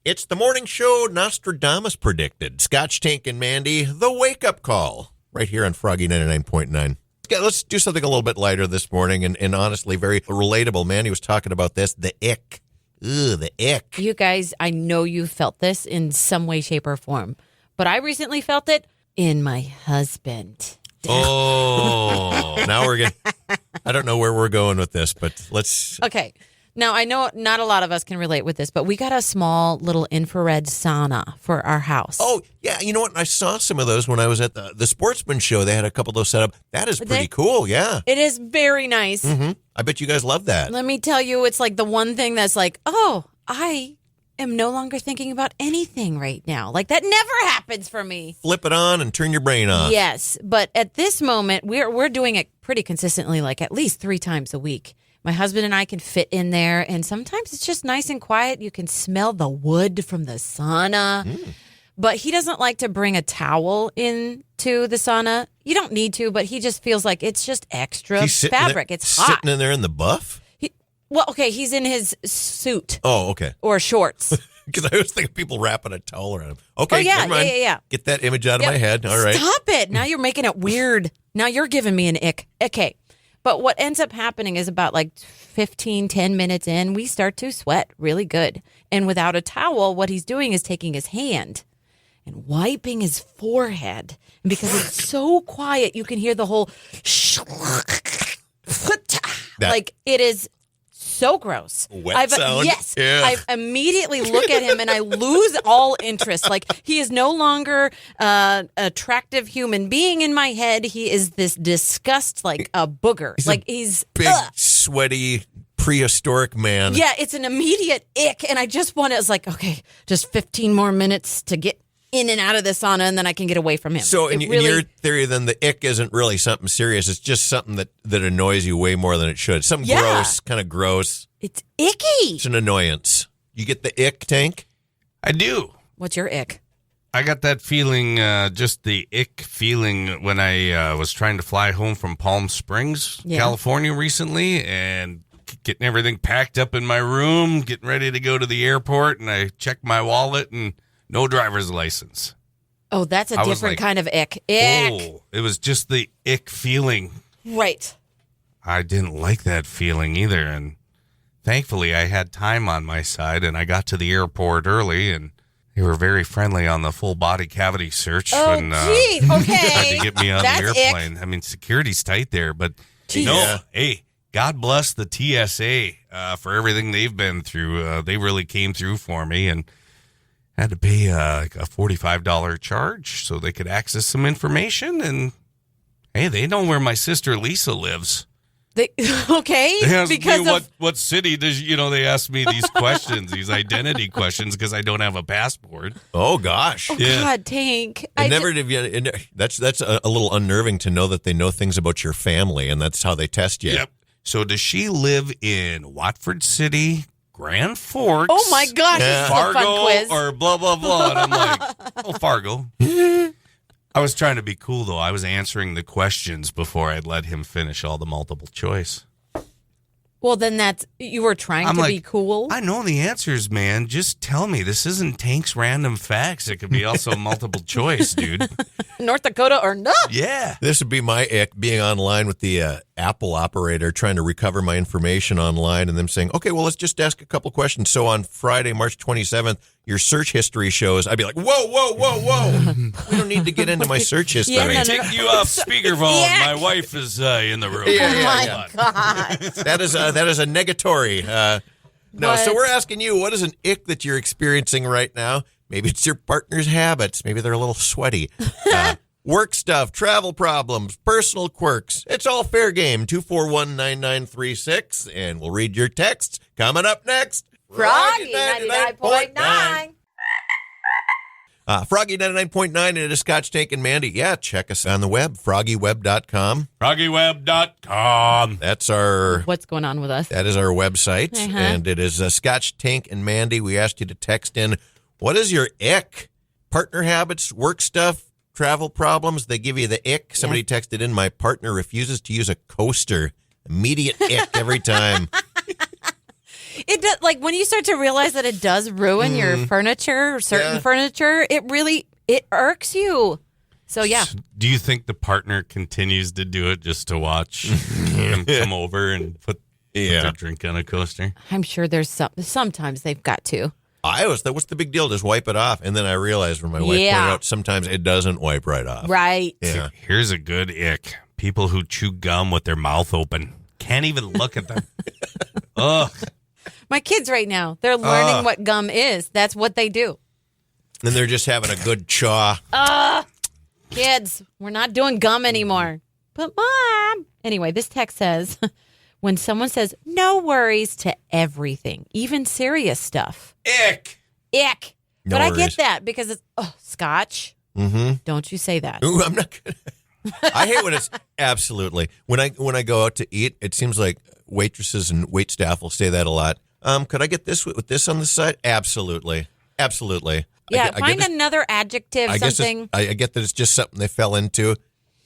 It's the morning show Nostradamus predicted. Scotch, Tank, and Mandy, the wake-up call, right here on Froggy 99.9. Let's do something a little bit lighter this morning and honestly very relatable. Mandy was talking about this, the ick. Ugh, the ick. You guys, I know you felt this in some way, shape, or form, but I recently felt it in my husband. Oh, now we're getting, I don't know where we're going with this, but let's. Okay. Now, I know not a lot of us can relate with this, but we got a small little infrared sauna for our house. Oh, yeah. You know what? I saw some of those when I was at the Sportsman show. They had a couple of those set up. That is pretty cool. Yeah. It is very nice. Mm-hmm. I bet you guys love that. Let me tell you, it's like the one thing that's like, oh, I am no longer thinking about anything right now. Like that never happens for me. Flip it on and turn your brain off. Yes. But at this moment, we're doing it pretty consistently, like at least 3 times a week. My husband and I can fit in there, and sometimes it's just nice and quiet. You can smell the wood from the sauna. But he doesn't like to bring a towel into the sauna. You don't need to, but he just feels like it's just extra fabric. It's hot. Sitting in there in the buff? He's in his suit. Oh, okay. Or shorts. Because I was thinking people wrapping a towel around him. Okay, yeah, never mind. yeah. Get that image out of my head. All right. Stop it. Now you're making it weird. Now you're giving me an ick. Okay. But what ends up happening is about like 10 minutes in, we start to sweat really good. And without a towel, what he's doing is taking his hand and wiping his forehead. And because it's so quiet, you can hear the whole like it is so gross. Wet sound. Yes. Yeah. I immediately look at him and I lose all interest. Like he is no longer an attractive human being in my head. He is this disgust, like a booger. He's big, sweaty, prehistoric man. Yeah, it's an immediate ick. And I just want to, it's like, okay, just 15 more minutes to get in and out of the sauna, and then I can get away from him. So in your theory, then the ick isn't really something serious. It's just something that annoys you way more than it should. Something gross, kind of gross. It's icky. It's an annoyance. You get the ick, Tank? I do. What's your ick? I got that feeling, just the ick feeling when I was trying to fly home from Palm Springs, California recently, and getting everything packed up in my room, getting ready to go to the airport, and I checked my wallet and no driver's license. Oh, that's a different kind of ick. Ick. Oh, it was just the ick feeling. Right. I didn't like that feeling either. And thankfully, I had time on my side, and I got to the airport early, and they were very friendly on the full body cavity search. Oh, when, gee. Okay. tried to get me on the airplane. Ick. I mean, security's tight there, but hey, God bless the TSA for everything they've been through. They really came through for me, and had to pay like a $45 charge so they could access some information. And hey, they know where my sister Lisa lives. They asked because me what city does they asked me these questions, these identity questions, because I don't have a passport. Oh gosh! God, Tank. That's a little unnerving to know that they know things about your family, and that's how they test you. Yep. So does she live in Watford City, Grand Forks? Oh my gosh, this is a fun Fargo, quiz. or blah blah blah? And I'm like, Fargo. I was trying to be cool, though. I was answering the questions before I'd let him finish all the multiple choice. Well, then you were trying to be cool. I know the answers, man. Just tell me. This isn't Tank's random facts. It could be also multiple choice, dude. North Dakota or not? Yeah. This would be my ick, being online with the Apple operator trying to recover my information online and them saying, okay, well, let's just ask a couple questions. So on Friday, March 27th, your search history shows. I'd be like, whoa. We don't need to get into my search history. Let me take you off speakerphone. Yeah. My wife is in the room. My God. That is a negatory. No, so we're asking you, what is an ick that you're experiencing right now? Maybe it's your partner's habits. Maybe they're a little sweaty. Work stuff, travel problems, personal quirks. It's all fair game. 241-9936. And we'll read your texts coming up next. Froggy 99.9. Froggy 99.9, and it is Scotch, Tank, and Mandy. Yeah, check us on the web, FroggyWeb.com. FroggyWeb.com. That's our... What's going on with us? That is our website, and it is Scotch, Tank, and Mandy. We asked you to text in, what is your ick? Partner habits, work stuff, travel problems. They give you the ick. Somebody texted in, my partner refuses to use a coaster. Immediate ick every time. It does, like when you start to realize that it does ruin your furniture, certain furniture, it irks you. So yeah. Do you think the partner continues to do it just to watch him come over and put their drink on a coaster? I'm sure there's sometimes they've got to. I always thought, what's the big deal? Just wipe it off. And then I realized when my wife pointed out, sometimes it doesn't wipe right off. Right. Yeah. Here's a good ick. People who chew gum with their mouth open. Can't even look at them. Ugh. My kids right now, they're learning what gum is. That's what they do. And they're just having a good chaw. Kids, we're not doing gum anymore. But Mom. Anyway, this text says, when someone says no worries to everything, even serious stuff. Ick. Ick. No but worries. I get that because it's, scotch. Mm-hmm. Don't you say that. Ooh, I'm not going to. I hate when it's absolutely. When I go out to eat, it seems like waitresses and wait staff will say that a lot. Could I get this with this on the side? Absolutely. Absolutely. Yeah, I find get another adjective, something. I get that it's just something they fell into.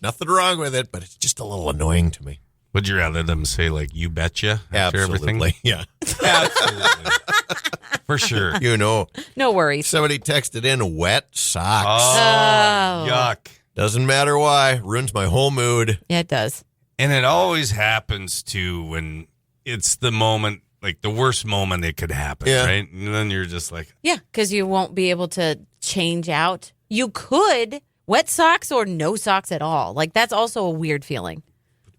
Nothing wrong with it, but it's just a little annoying to me. Would you rather them say, like, you betcha after everything? Absolutely. Yeah. Absolutely. For sure. You know. No worries. Somebody texted in wet socks. Oh, yuck. Doesn't matter why. Ruins my whole mood. Yeah, it does. And it always happens, too, when it's the moment, like the worst moment it could happen, right? And then you're just like... Yeah, because you won't be able to change out. You could wet socks or no socks at all. Like, that's also a weird feeling.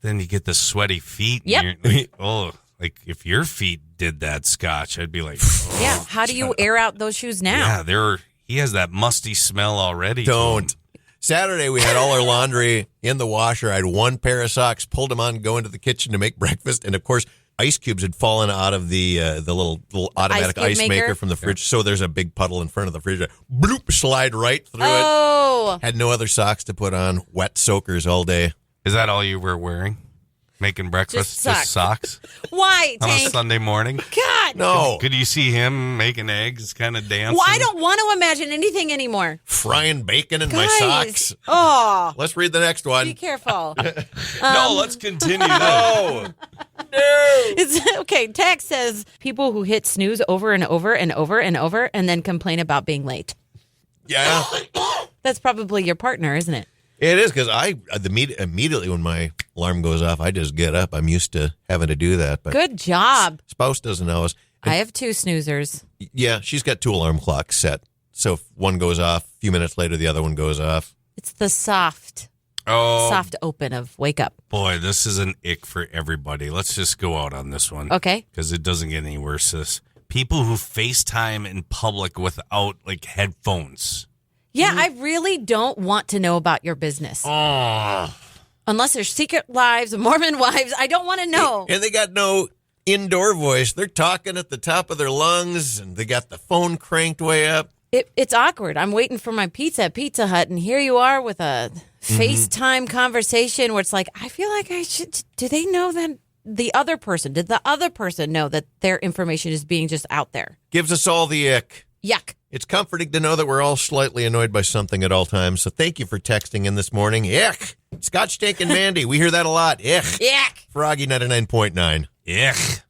Then you get the sweaty feet. And Yep. you're like, like if your feet did that, Scotch, I'd be like... Yeah, how do you air out those shoes now? Yeah, he has that musty smell already. Don't. Saturday, we had all our laundry in the washer. I had one pair of socks, pulled them on, go into the kitchen to make breakfast. And, of course, ice cubes had fallen out of the little automatic ice maker from the fridge. So there's a big puddle in front of the fridge. Bloop, slide right through it. Had no other socks to put on. Wet soakers all day. Is that all you were wearing? Making breakfast? Just socks? Why, On a Tank? Sunday morning? God. No. Could you see him making eggs, kind of dancing? Well, I don't want to imagine anything anymore. Frying bacon in my Guys. socks. Oh, Let's read the next one. be careful. No, let's continue. No. It's okay. Text says people who hit snooze over and over and over and over and then complain about being late. Yeah. That's probably your partner, isn't it? It is because immediately when my alarm goes off, I just get up. I'm used to having to do that. But Good job. spouse doesn't always. I have 2 snoozers. Yeah, she's got 2 alarm clocks set. So if one goes off, a few minutes later, the other one goes off. It's the soft open of wake up. Boy, this is an ick for everybody. Let's just go out on this one. Okay. Because it doesn't get any worse. This people who FaceTime in public without like headphones. Yeah, I really don't want to know about your business. Unless there's secret lives, Mormon wives. I don't want to know. And they got no indoor voice. They're talking at the top of their lungs, and they got the phone cranked way up. It's awkward. I'm waiting for my pizza at Pizza Hut, and here you are with a FaceTime conversation where it's like, I feel like I should. Do they know that the other person? Did the other person know that their information is being just out there? Gives us all the ick. Yuck. It's comforting to know that we're all slightly annoyed by something at all times. So thank you for texting in this morning. Ick. Scotch, Tank, and Mandy. We hear that a lot. Ick. Yuck. Froggy 99.9. Ick.